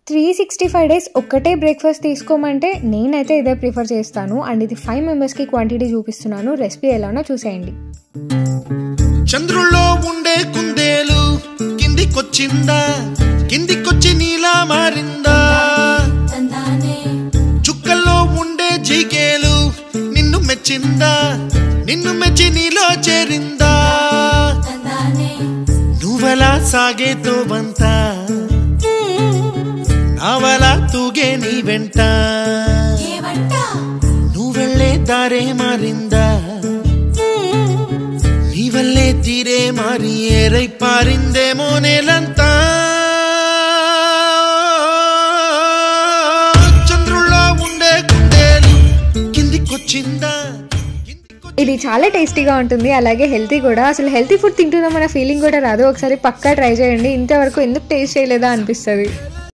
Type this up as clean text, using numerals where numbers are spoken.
365 days ఒక్కటే breakfast తీసుకోమంటే నేనైతే ఇదే ప్రిఫర్ చేస్తాను. అండ్ ఇది 5 మెంబర్స్కి క్వాంటిటీ చూపిస్తున్నాను. రెసిపీ ఎలానో చూసేయండి. చంద్రుల్లో ఉండే కుందేలు కిందికొచ్చిందా, కిందికొచ్చి నీలా మారిందా? చుక్కల్లో ఉండే జిగేలు నిన్ను మెచ్చిందా, నిన్ను మెచ్చి నీలో చేరిందా? నువ్వలా సాగేతో బంతా, నావలా తూగే నీ వెంట, నువ్వెళ్ళే దారే మారిందా, నీ వల్లే తీరే మారి ఏరై పారిందేమో నేలంతా. చంద్రుల్లో ఉండే కుందేలు కిందికొచ్చిందా. ఇది చాలా టేస్టీగా ఉంటుంది, అలాగే హెల్తీ కూడా. అసలు హెల్తీ ఫుడ్ తింటున్నామన్న ఫీలింగ్ కూడా రాదు. ఒకసారి పక్కా ట్రై చేయండి. ఇంతవరకు ఎందుకు టేస్ట్ చేయలేదా అనిపిస్తుంది.